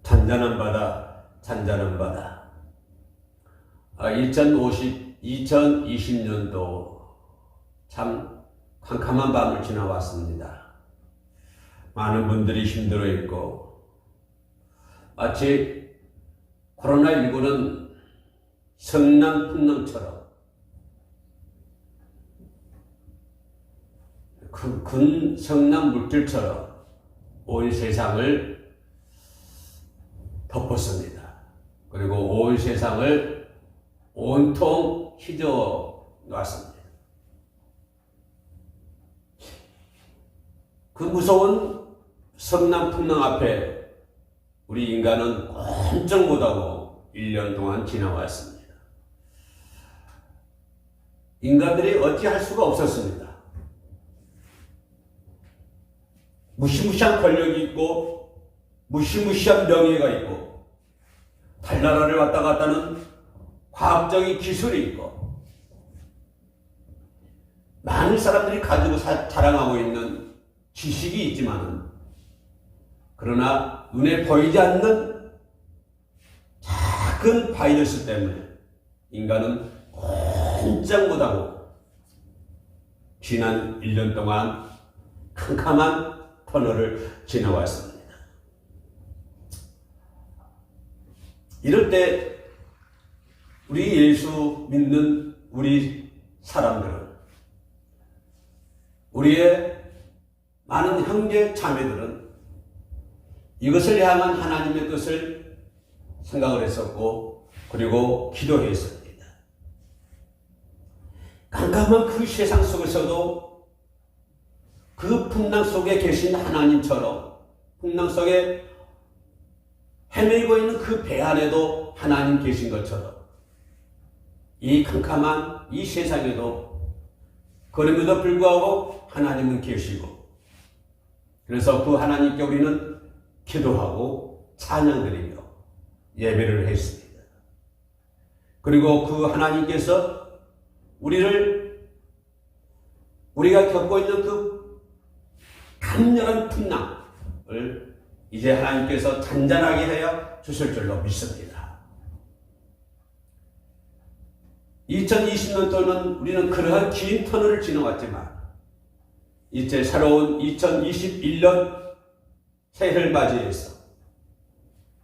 잔잔한 바다, 잔잔한 바다. 2020년도 참 캄캄한 밤을 지나왔습니다. 많은 분들이 힘들어 있고, 마치 코로나19는 성남풍랑처럼 큰 성남 물질처럼 온 세상을 덮었습니다. 그리고 온 세상을 온통 휘저어 놨습니다. 그 무서운 성남풍랑 앞에 우리 인간은 꼼짝 못하고 1년 동안 지나왔습니다. 인간들이 어찌할 수가 없었습니다. 무시무시한 권력이 있고 무시무시한 명예가 있고 달나라를 왔다 갔다는 과학적인 기술이 있고 많은 사람들이 가지고 자랑하고 있는 지식이 있지만, 그러나 눈에 보이지 않는 작은 바이러스 때문에 인간은 꼼짝 못하고 지난 1년 동안 캄캄한 터널을 지나왔습니다. 이럴 때 우리 예수 믿는 우리 사람들은, 우리의 많은 형제 자매들은 이것을 향한 하나님의 뜻을 생각을 했었고, 그리고 기도했습니다. 깜깜한 그 세상 속에서도 그 풍랑 속에 계신 하나님처럼, 풍랑 속에 헤매고 있는 그 배 안에도 하나님 계신 것처럼, 이 캄캄한 이 세상에도 그럼에도 불구하고 하나님은 계시고, 그래서 그 하나님께 우리는 기도하고 찬양드리며 예배를 했습니다. 그리고 그 하나님께서 우리가 겪고 있는 그 강렬한 풍랑을 이제 하나님께서 잔잔하게 하여 주실 줄로 믿습니다. 2020년도는 우리는 그러한 긴 터널을 지나왔지만, 이제 새로운 2021년 새해를 맞이해서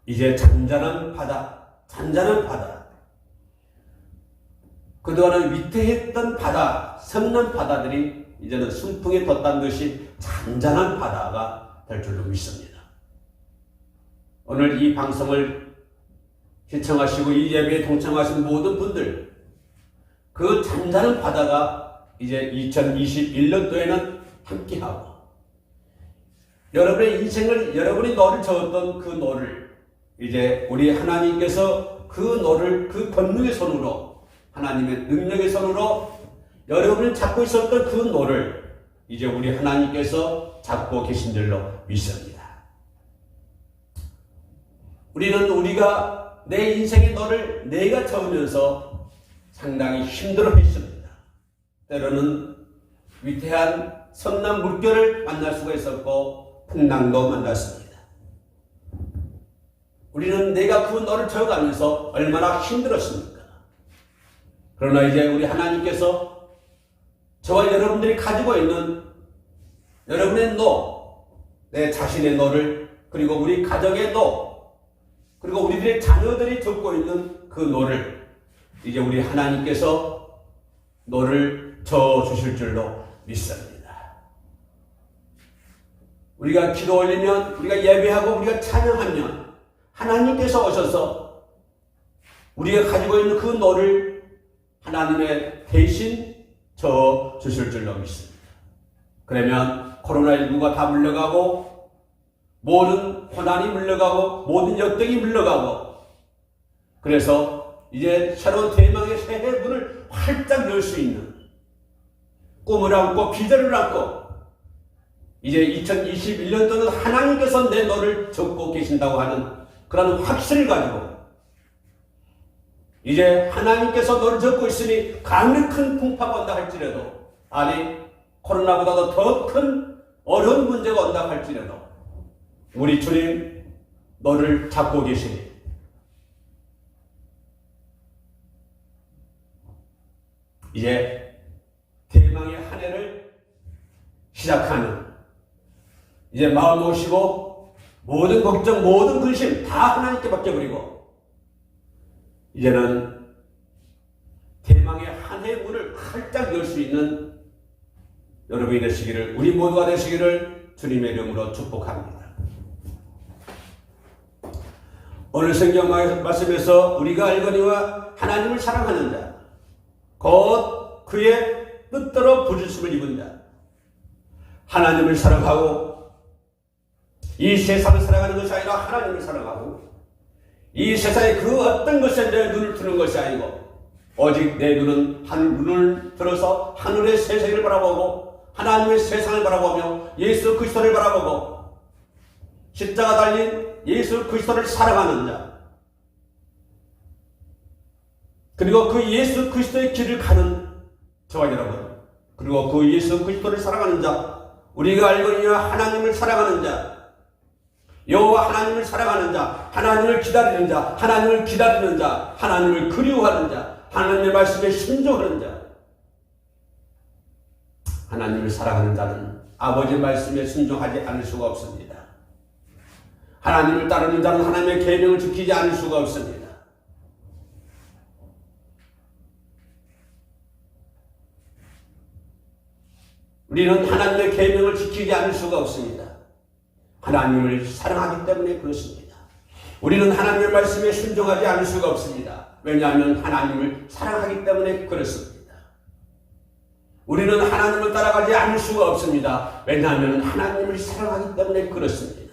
이제 잔잔한 바다, 그동안은 위태했던 바다, 성난 바다들이 이제는 순풍에 덧단 듯이 잔잔한 바다가 될 줄로 믿습니다. 오늘 이 방송을 시청하시고 이 예배에 동참하신 모든 분들, 그 잔잔한 바다가 이제 2021년도에는 함께하고, 여러분의 인생을, 여러분이 너를 저었던 그 너를 이제 우리 하나님께서 그 너를 그 권능의 손으로, 하나님의 능력의 손으로 여러분이 잡고 있었던 그 너를 이제 우리 하나님께서 잡고 계신 줄로 믿습니다. 우리가 내 인생의 너를 내가 저으면서 상당히 힘들어 했습니다. 때로는 위태한 성난 물결을 만날 수가 있었고 풍랑도 만났습니다. 우리는 내가 그 너를 저어가면서 얼마나 힘들었습니까? 그러나 이제 우리 하나님께서 저와 여러분들이 가지고 있는 여러분의 너, 내 자신의 너를, 그리고 우리 가정의 너, 그리고 우리들의 자녀들이 겪고 있는 그 너를 이제 우리 하나님께서 너를 저어주실 줄로 믿습니다. 우리가 기도 올리면, 우리가 예배하고 우리가 찬양하면 하나님께서 오셔서 우리가 가지고 있는 그 너를 하나님의 대신 저어주실 줄로 믿습니다. 그러면 코로나19가 다 물러가고, 모든 고난이 물러가고, 모든 역경이 물러가고, 그래서 이제 새로운 대망의 새해 문을 활짝 열 수 있는, 꿈을 안고 비전을 안고 이제 2021년도는 하나님께서 내 너를 적고 계신다고 하는 그런 확신을 가지고, 이제 하나님께서 너를 적고 있으니 강력한 풍파가 온다 할지라도, 아니 코로나보다도 더 큰 어려운 문제가 온다 할지라도 우리 주님 너를 잡고 계시니 이제 대망의 한 해를 시작하는, 이제 마음 모시고 모든 걱정, 모든 근심 다 하나님께 맡겨버리고 이제는 대망의 한 해의 문을 활짝 열 수 있는 여러분이 되시기를, 우리 모두가 되시기를 주님의 이름으로 축복합니다. 오늘 성경 말씀에서 우리가 알거니와 하나님을 사랑하는 자, 곧 그의 뜻대로 부르심을 입은 자, 하나님을 사랑하고 이 세상을 사랑하는 것이 아니라 하나님을 사랑하고 이 세상의 그 어떤 것에 내 눈을 두는 것이 아니고 오직 내 눈은 한 눈을 들어서 하늘의 세상을 바라보고 하나님의 세상을 바라보며 예수 그리스도를 바라보고 십자가 달린 예수 그리스도를 사랑하는 자, 그리고 그 예수 그리스도의 길을 가는 저와 여러분, 그리고 그 예수 그리스도를 사랑하는 자, 우리가 알거니와 하나님을 사랑하는 자, 여호와 하나님을 사랑하는 자, 하나님을 기다리는 자, 하나님을 기다리는 자, 하나님을 그리워하는 자, 하나님의 말씀에 순종하는 자. 하나님을 사랑하는 자는 아버지 말씀에 순종하지 않을 수가 없습니다. 하나님을 따르는 자는 하나님의 계명을 지키지 않을 수가 없습니다. 우리는 하나님의 계명을 지키지 않을 수가 없습니다. 하나님을 사랑하기 때문에 그렇습니다. 우리는 하나님의 말씀에 순종하지 않을 수가 없습니다. 왜냐하면 하나님을 사랑하기 때문에 그렇습니다. 우리는 하나님을 따라가지 않을 수가 없습니다. 왜냐하면 하나님을 사랑하기 때문에 그렇습니다.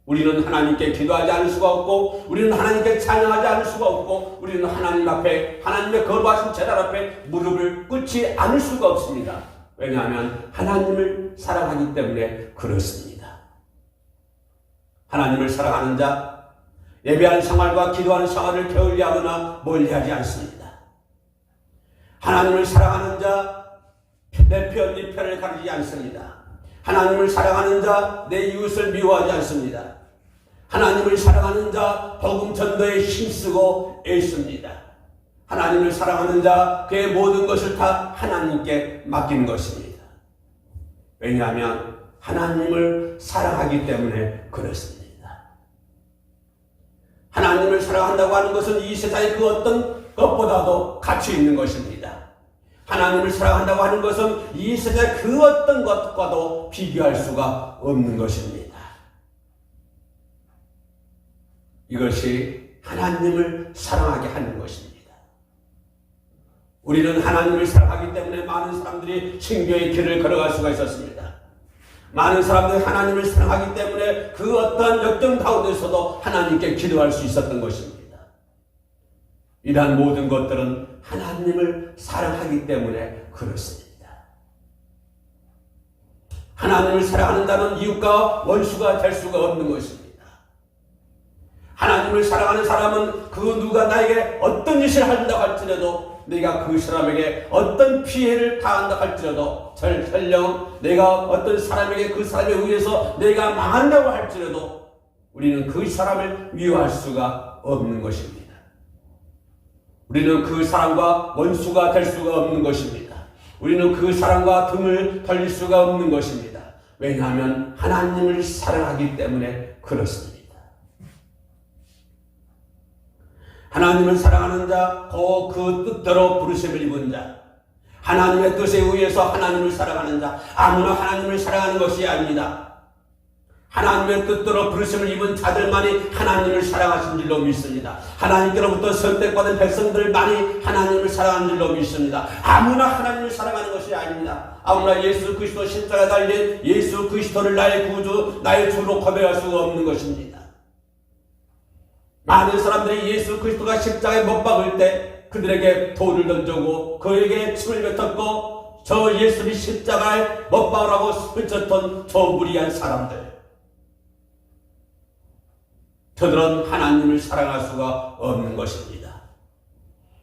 우리는 하나님께 기도하지 않을 수가 없고, 우리는 하나님께 찬양하지 않을 수가 없고, 우리는 하나님 앞에, 하나님의 거룩하신 제단 앞에 무릎을 꿇지 않을 수가 없습니다. 왜냐하면 하나님을 사랑하기 때문에 그렇습니다. 하나님을 사랑하는 자, 예배하는 생활과 기도하는 생활을 게을리하거나 멀리하지 않습니다. 하나님을 사랑하는 자, 내 편, 네 편을 가리지 않습니다. 하나님을 사랑하는 자, 내 이웃을 미워하지 않습니다. 하나님을 사랑하는 자, 복음 전도에 힘쓰고 애씁니다. 하나님을 사랑하는 자, 그의 모든 것을 다 하나님께 맡기는 것입니다. 왜냐하면 하나님을 사랑하기 때문에 그렇습니다. 하나님을 사랑한다고 하는 것은 이 세상의 그 어떤 것보다도 가치 있는 것입니다. 하나님을 사랑한다고 하는 것은 이 세상의 그 어떤 것과도 비교할 수가 없는 것입니다. 이것이 하나님을 사랑하게 하는 것입니다. 우리는 하나님을 사랑하기 때문에 많은 사람들이 신교의 길을 걸어갈 수가 있었습니다. 많은 사람들이 하나님을 사랑하기 때문에 그 어떤 역경 가운데서도 하나님께 기도할 수 있었던 것입니다. 이러한 모든 것들은 하나님을 사랑하기 때문에 그렇습니다. 하나님을 사랑하는 자는 이웃과 원수가 될 수가 없는 것입니다. 하나님을 사랑하는 사람은 그 누가 나에게 어떤 짓을 한다고 할지라도, 내가 그 사람에게 어떤 피해를 당한다 할지라도, 설령 내가 어떤 사람에게 그 사람에 의해서 내가 망한다고 할지라도 우리는 그 사람을 미워할 수가 없는 것입니다. 우리는 그 사람과 원수가 될 수가 없는 것입니다. 우리는 그 사람과 등을 돌릴 수가 없는 것입니다. 왜냐하면 하나님을 사랑하기 때문에 그렇습니다. 하나님을 사랑하는 자, 곧 그 뜻대로 부르심을 입은 자, 하나님의 뜻에 의해서 하나님을 사랑하는 자, 아무나 하나님을 사랑하는 것이 아닙니다. 하나님의 뜻대로 부르심을 입은 자들만이 하나님을 사랑하신 줄로 믿습니다. 하나님께로부터 선택받은 백성들만이 하나님을 사랑하는 줄로 믿습니다. 아무나 하나님을 사랑하는 것이 아닙니다. 아무나 예수 그리스도 십자가에 달린 예수 그리스도를 나의 구주, 나의 주로 고백할 수가 없는 것입니다. 많은 사람들이 예수 그리스도가 십자가에 못 박을 때 그들에게 돌을 던지고 그에게 침을 뱉었고, 저 예수를 십자가에 못 박으라고 외쳤던 저 무리한 사람들, 저들은 하나님을 사랑할 수가 없는 것입니다.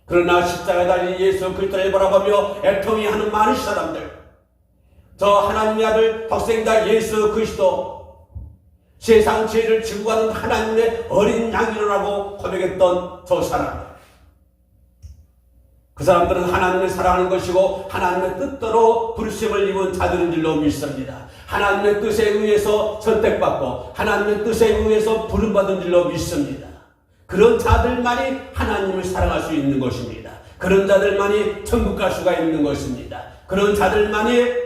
그러나 십자가에 달린 예수 그리스도를 바라보며 애통이 하는 많은 사람들, 저 하나님의 아들 독생자 예수 그리스도, 세상 죄를 지고 가는 하나님의 어린 양이라고 고백했던 저 사람. 그 사람들은 하나님을 사랑하는 것이고 하나님의 뜻대로 부르심을 입은 자들인 줄로 믿습니다. 하나님의 뜻에 의해서 선택받고 하나님의 뜻에 의해서 부름받은 줄로 믿습니다. 그런 자들만이 하나님을 사랑할 수 있는 것입니다. 그런 자들만이 천국 갈 수가 있는 것입니다. 그런 자들만이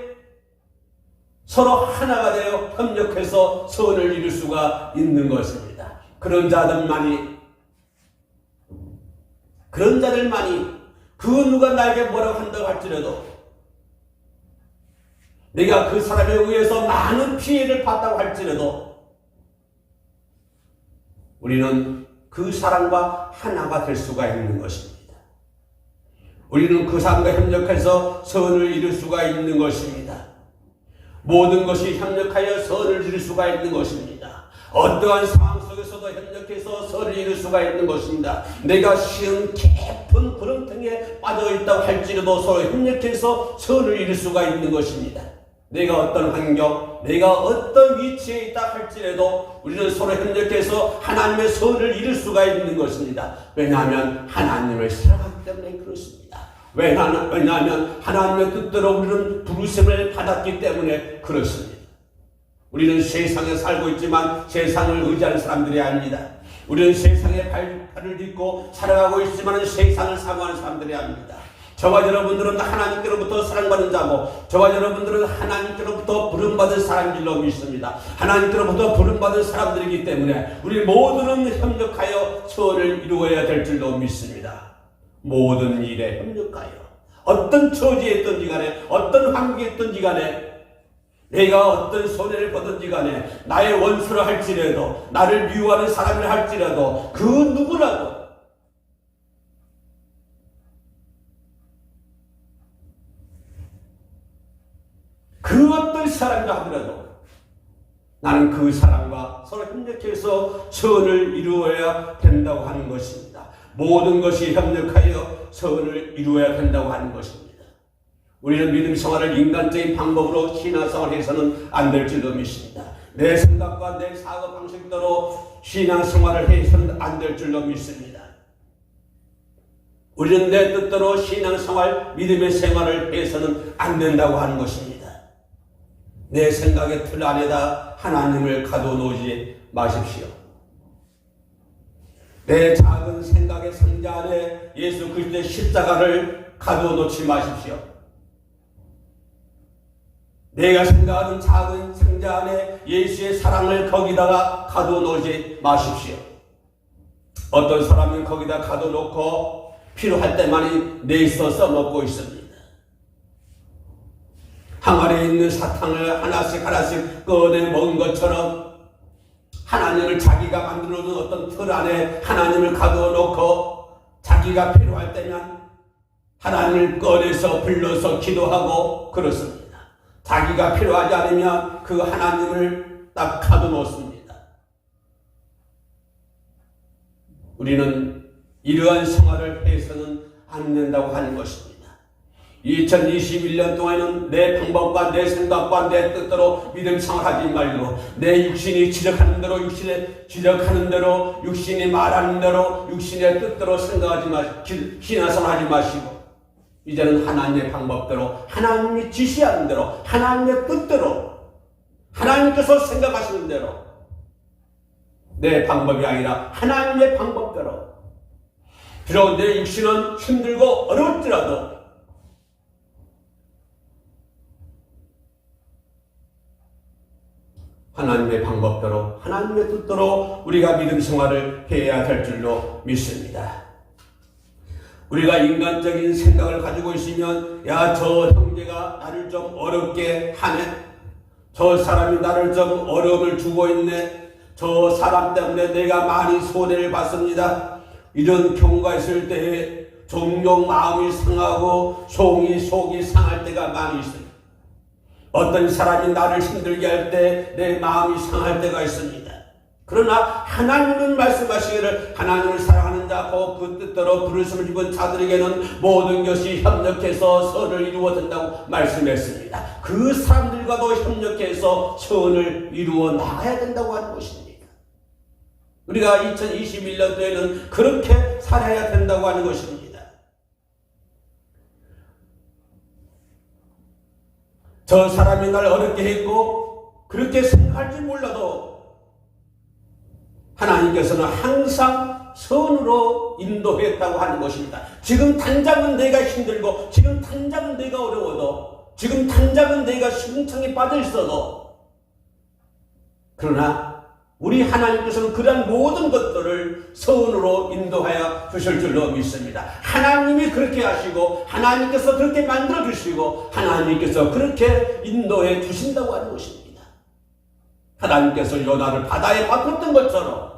서로 하나가 되어 협력해서 선을 이룰 수가 있는 것입니다. 그런 자들만이 그 누가 나에게 뭐라고 한다고 할지라도 내가 그 사람에 의해서 많은 피해를 봤다고 할지라도 우리는 그 사람과 하나가 될 수가 있는 것입니다. 우리는 그 사람과 협력해서 선을 이룰 수가 있는 것입니다. 모든 것이 협력하여 선을 이룰 수가 있는 것입니다. 어떠한 상황 속에서도 협력해서 선을 이룰 수가 있는 것입니다. 내가 쉬운 깊은 구렁텅이에 빠져있다고 할지라도 서로 협력해서 선을 이룰 수가 있는 것입니다. 내가 어떤 환경, 내가 어떤 위치에 있다 할지라도 우리는 서로 협력해서 하나님의 선을 이룰 수가 있는 것입니다. 왜냐하면 하나님을 사랑하기 때문에 그렇습니다. 왜냐하면 하나님의 뜻대로 우리는 부르심을 받았기 때문에 그렇습니다. 우리는 세상에 살고 있지만 세상을 의지하는 사람들이 아닙니다. 우리는 세상에 발을 딛고 살아가고 있지만 세상을 사모하는 사람들이 아닙니다. 저와 여러분들은 하나님께로부터 사랑받는 자고 저와 여러분들은 하나님께로부터 부름받은 사람들로 믿습니다. 하나님께로부터 부름받은 사람들이기 때문에 우리 모두는 협력하여 선을 이루어야 될 줄로 믿습니다. 모든 일에 협력하여 어떤 처지에 있든지 간에 어떤 환경에 있든지 간에 내가 어떤 손해를 보든지 간에 나의 원수를 할지라도 나를 미워하는 사람을 할지라도 그 누구라도 그 어떤 사람이라 하더라도 나는 그 사람과 서로 협력해서 선을 이루어야 된다고 하는 것입니다. 모든 것이 협력하여 선을 이루어야 된다고 하는 것입니다. 우리는 믿음 생활을 인간적인 방법으로 신앙생활을 해서는 안 될 줄로 믿습니다. 내 생각과 내 사고 방식대로 신앙생활을 해서는 안 될 줄로 믿습니다. 우리는 내 뜻대로 신앙생활, 믿음의 생활을 해서는 안 된다고 하는 것입니다. 내 생각의 틀 안에다 하나님을 가둬놓지 마십시오. 내 작은 생각의 상자 안에 예수 그리스도의 십자가를 가둬놓지 마십시오. 내가 생각하는 작은 상자 안에 예수의 사랑을 거기다가 가둬놓지 마십시오. 어떤 사람은 거기다 가둬놓고 필요할 때만이 내서 써먹고 있습니다. 항아리에 있는 사탕을 하나씩 꺼내 먹은 것처럼 하나님을 자기가 만들어둔 어떤 틀 안에 하나님을 가둬놓고 자기가 필요할 때면 하나님을 꺼내서 불러서 기도하고 그렇습니다. 자기가 필요하지 않으면 그 하나님을 딱 가둬놓습니다. 우리는 이러한 생활을 해서는 안 된다고 하는 것입니다. 2021년 동안에는 내 방법과 내 생각과 내 뜻대로 믿음 생활하지 말고 내 육신이 지적하는 대로 육신에 지적하는 대로 육신이 말하는 대로 육신의 뜻대로 생각하지 마시고 신앙생활하지 마시고 이제는 하나님의 방법대로 하나님이 지시하는 대로 하나님의 뜻대로 하나님께서 생각하시는 대로 내 방법이 아니라 하나님의 방법대로 비록 내 육신은 힘들고 어려울지라도 하나님의 방법대로 하나님의 뜻대로 우리가 믿음 생활을 해야 될 줄로 믿습니다. 우리가 인간적인 생각을 가지고 있으면 야, 저 형제가 나를 좀 어렵게 하네, 저 사람이 나를 좀 어려움을 주고 있네, 저 사람 때문에 내가 많이 손해를 봤습니다. 이런 경우가 있을 때에 종종 마음이 상하고 속이 상할 때가 많이 있습니다. 어떤 사람이 나를 힘들게 할 때 내 마음이 상할 때가 있습니다. 그러나 하나님은 말씀하시기를 하나님을 사랑하는 잡고 그 뜻대로 부르심을 입은 자들에게는 모든 것이 협력해서 선을 이루어 된다고 말씀했습니다. 그 사람들과도 협력해서 선을 이루어 나가야 된다고 하는 것입니다. 우리가 2021년도에는 그렇게 살아야 된다고 하는 것입니다. 저 사람이 날 어렵게 했고 그렇게 생각할지 몰라도 하나님께서는 항상 선으로 인도했다고 하는 것입니다. 지금 당장은 내가 힘들고 지금 당장은 내가 어려워도 지금 당장은 내가 심청에 빠져 있어도 그러나 우리 하나님께서는 그러한 모든 것들을 선으로 인도하여 주실 줄로 믿습니다. 하나님이 그렇게 하시고 하나님께서 그렇게 만들어 주시고 하나님께서 그렇게 인도해 주신다고 하는 것입니다. 하나님께서 요나를 바다에 바꿨던 것처럼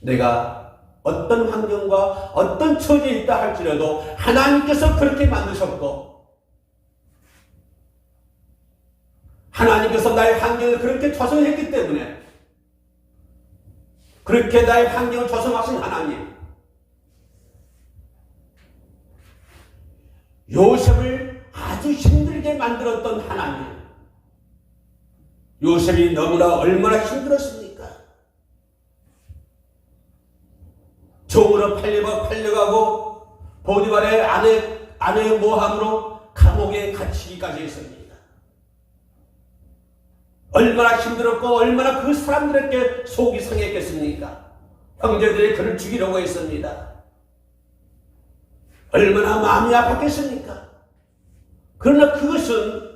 내가 어떤 환경과 어떤 처지에 있다 할지라도 하나님께서 그렇게 만드셨고 하나님께서 나의 환경을 그렇게 조성했기 때문에 그렇게 나의 환경을 조성하신 하나님, 요셉을 아주 힘들게 만들었던 하나님, 요셉이 너무나 얼마나 힘들었습니까? 종으로 팔려가고 보디발의 아내의 모함으로 감옥에 갇히기까지 했습니다. 얼마나 힘들었고 얼마나 그 사람들에게 속이 상했겠습니까? 형제들이 그를 죽이려고 했습니다. 얼마나 마음이 아팠겠습니까? 그러나 그것은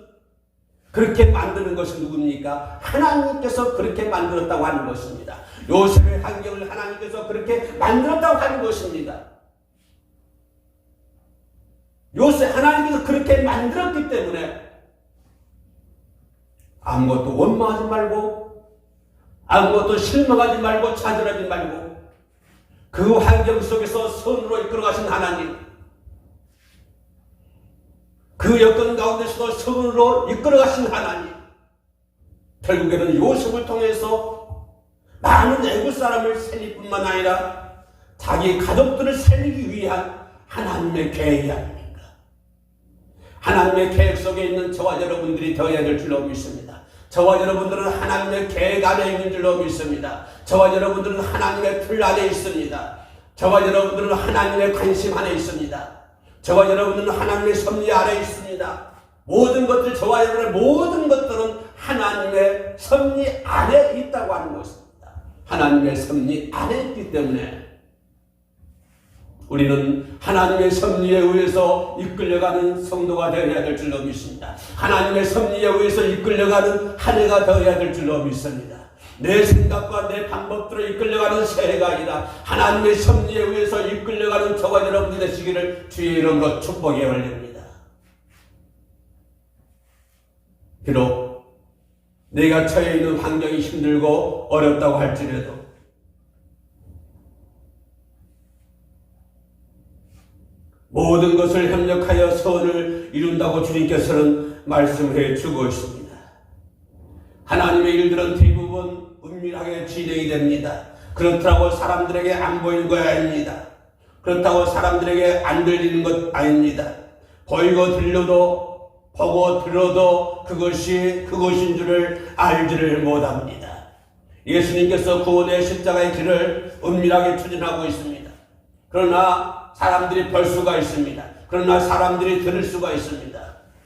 그렇게 만드는 것은 누굽니까? 하나님께서 그렇게 만들었다고 하는 것입니다. 요셉의 환경을 하나님께서 그렇게 만들었다고 하는 것입니다. 요셉 하나님께서 그렇게 만들었기 때문에 아무것도 원망하지 말고 아무것도 실망하지 말고 좌절하지 말고 그 환경 속에서 선으로 이끌어가신 하나님, 그 여건 가운데서도 선으로 이끌어가신 하나님, 결국에는 요셉을 통해서 많은 애국 사람을 살릴 뿐만 아니라 자기 가족들을 살리기 위한 하나님의 계획이 아닙니까? 하나님의 계획 속에 있는 저와 여러분들이 되어야 될 줄로 믿습니다. 저와 여러분들은 하나님의 계획 안에 있는 줄로 믿습니다. 저와 여러분들은 하나님의 틀 안에 있습니다. 저와 여러분들은 하나님의 관심 안에 있습니다. 저와 여러분들은 하나님의 섭리 안에 있습니다. 모든 것들, 저와 여러분의 모든 것들은 하나님의 섭리 안에 있다고 하는 것입니다. 하나님의 섭리 안에 있기 때문에 우리는 하나님의 섭리에 의해서 이끌려가는 성도가 되어야 될 줄로 믿습니다. 하나님의 섭리에 의해서 이끌려가는 한 해가 되어야 될 줄로 믿습니다. 내 생각과 내 방법대로 이끌려가는 새해가 아니라 하나님의 섭리에 의해서 이끌려가는 저와 여러분들이 되시기를 주의 이름으로 축복해 올립니다. 비록 내가 처해 있는 환경이 힘들고 어렵다고 할지라도 모든 것을 협력하여 선을 이룬다고 주님께서는 말씀해 주고 있습니다. 하나님의 일들은 대부분 은밀하게 진행이 됩니다. 그렇다고 사람들에게 안 보이는 것 아닙니다. 그렇다고 사람들에게 안 들리는 것 아닙니다. 보이고 들려도 보고 들어도 그것인 줄을 알지를 못합니다. 예수님께서 구원의 십자가의 길을 은밀하게 추진하고 있습니다. 그러나 사람들이 볼 수가 있습니다. 그러나 사람들이 들을 수가 있습니다.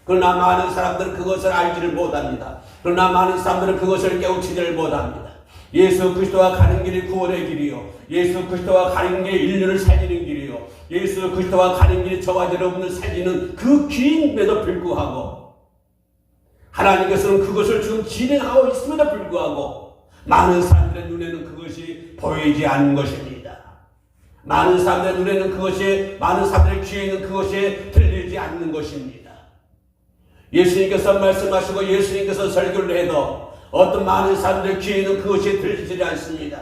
그러나 많은 사람들은 그것을 알지를 못합니다. 그러나 많은 사람들은 그것을 깨우치지를 못합니다. 예수 그리스도와 가는 길이 구원의 길이요, 예수 그리스도와 가는 길이 인류를 살리는 길이요, 예수 그리스도와 가는 길이 저와 여러분을 살리는 그 길임에도 불구하고 하나님께서는 그것을 지금 진행하고 있음에도 불구하고 많은 사람들의 눈에는 그것이 보이지 않는 것입니다. 많은 사람들의 눈에는 그것이, 많은 사람들의 귀에는 그것이 들리지 않는 것입니다. 예수님께서 말씀하시고 예수님께서 설교를 해도 어떤 많은 사람들의 귀에는 그것이 들리지 않습니다.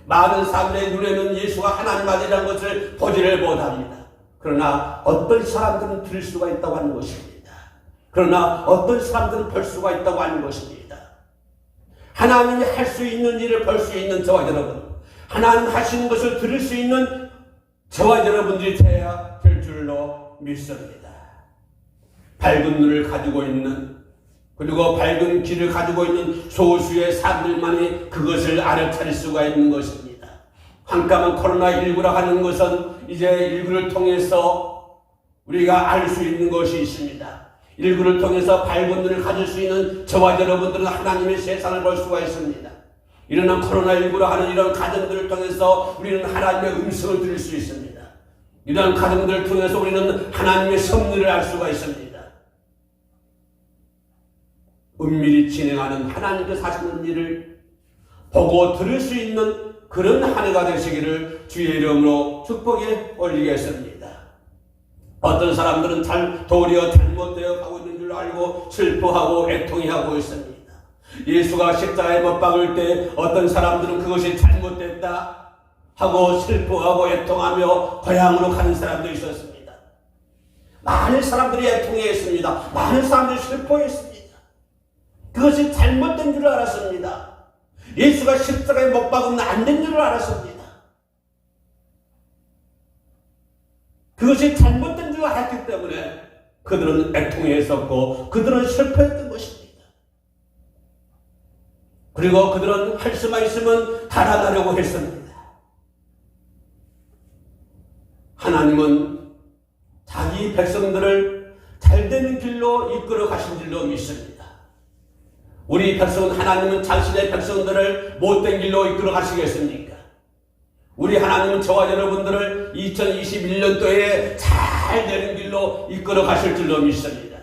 많은 사람들의 눈에는 예수가 하나님 아들이라는 것을 보지를 못합니다. 그러나 어떤 사람들은 들을 수가 있다고 하는 것입니다. 그러나 어떤 사람들은 볼 수가 있다고 하는 것입니다. 하나님이 할 수 있는 일을 볼 수 있는 저와 여러분, 하나님 하시는 것을 들을 수 있는 저와 여러분들이 되어야 될 줄로 믿습니다. 밝은 눈을 가지고 있는, 그리고 밝은 길을 가지고 있는 소수의 사람들만이 그것을 알아차릴 수가 있는 것입니다. 한가만 코로나19라 하는 것은 이제 19를 통해서 우리가 알 수 있는 것이 있습니다. 19를 통해서 밝은 눈을 가질 수 있는 저와 여러분들은 하나님의 세상을 볼 수가 있습니다. 일어난 코로나19라 하는 이런 가정들을 통해서 우리는 하나님의 음성을 들을 수 있습니다. 이런 가정들을 통해서 우리는 하나님의 섭리를 알 수가 있습니다. 은밀히 진행하는 하나님께서 하시는 일을 보고 들을 수 있는 그런 한 해가 되시기를 주의 이름으로 축복에 올리겠습니다. 어떤 사람들은 도리어 잘못되어 가고 있는 줄 알고 슬퍼하고 애통해하고 있습니다. 예수가 십자가에 못 박을 때 어떤 사람들은 그것이 잘못됐다 하고 슬퍼하고 애통하며 고향으로 가는 사람도 있었습니다. 많은 사람들이 애통해했습니다. 많은 사람들이 슬퍼했습니다. 그것이 잘못된 줄 알았습니다. 예수가 십자가에 못 박으면 안 된 줄 알았습니다. 그것이 잘못된 줄 알았기 때문에 그들은 애통해했었고 그들은 슬퍼했던 것입니다. 그리고 그들은 할 수만 있으면 달아나려고 했습니다. 하나님은 자기 백성들을 잘되는 길로 이끌어 가신 줄로 믿습니다. 우리 백성은, 하나님은 자신의 백성들을 못된 길로 이끌어 가시겠습니까? 우리 하나님은 저와 여러분들을 2021년도에 잘 되는 길로 이끌어 가실 줄로 믿습니다.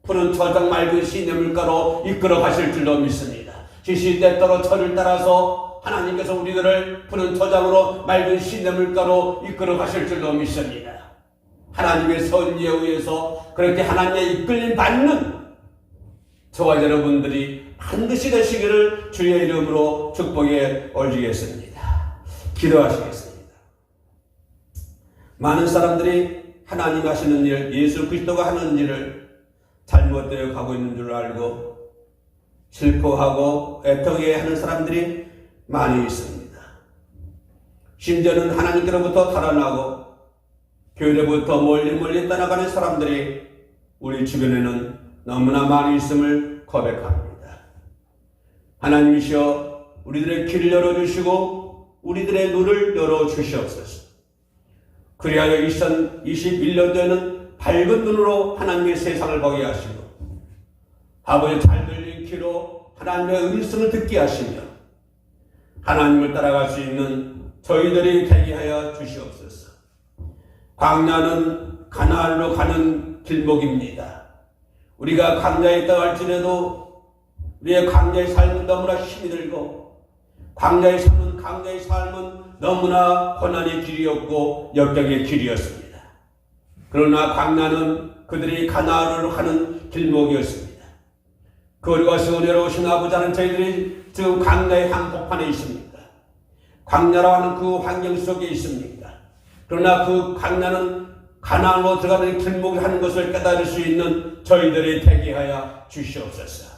푸른 초장 맑은 시냇물가로 이끌어 가실 줄로 믿습니다. 시시때때로 철을 따라서 하나님께서 우리들을 푸른 초장으로 맑은 시냇물가로 이끌어 가실 줄로 믿습니다. 하나님의 섭리에 의해서 그렇게 하나님의 이끌림 받는 저와 여러분들이 반드시 되시기를 주의 이름으로 축복에 올리겠습니다. 기도하시겠습니다. 많은 사람들이 하나님 하시는 일, 예수 그리스도가 하는 일을 잘못되어 가고 있는 줄 알고 슬퍼하고 애통해 하는 사람들이 많이 있습니다. 심지어는 하나님께로부터 달아나고 교회로부터 멀리 떠나가는 사람들이 우리 주변에는 너무나 많이 있음을 고백합니다. 하나님이시여, 우리들의 길을 열어주시고 우리들의 눈을 열어주시옵소서. 그리하여 2021년도에는 밝은 눈으로 하나님의 세상을 보게 하시고 아버지 잘 들린 귀로 하나님의 음성을 듣게 하시며 하나님을 따라갈 수 있는 저희들이 되게 하여 주시옵소서. 광야는 가나안으로 가는 길목입니다. 우리가 광야에 있다 할지라도 우리의 광야의 삶은 너무나 힘이 들고 광야의 삶은 너무나 고난의 길이었고 역경의 길이었습니다. 그러나 광야는 그들이 가나안으로 가는 길목이었습니다. 그리고서 은혜로 오신 아버지 하나님, 저희들이 지금 광야의 한복판에 있습니다. 광야라 하는 그 환경 속에 있습니다. 그러나 그 광야는 가나안으로 들어가는 길목이 하는 것을 깨달을 수 있는 저희들이 되게 하여 주시옵소서.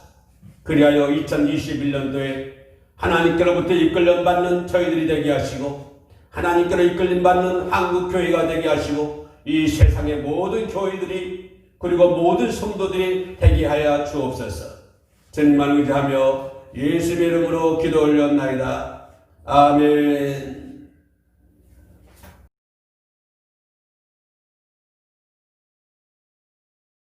그리하여 2021년도에 하나님께로부터 이끌림 받는 저희들이 되게 하시고 하나님께로 이끌림 받는 한국교회가 되게 하시고 이 세상의 모든 교회들이 그리고 모든 성도들이 되게 하여 주옵소서. 정말 의지하며 예수의 이름으로 기도 올렸나이다. 아멘.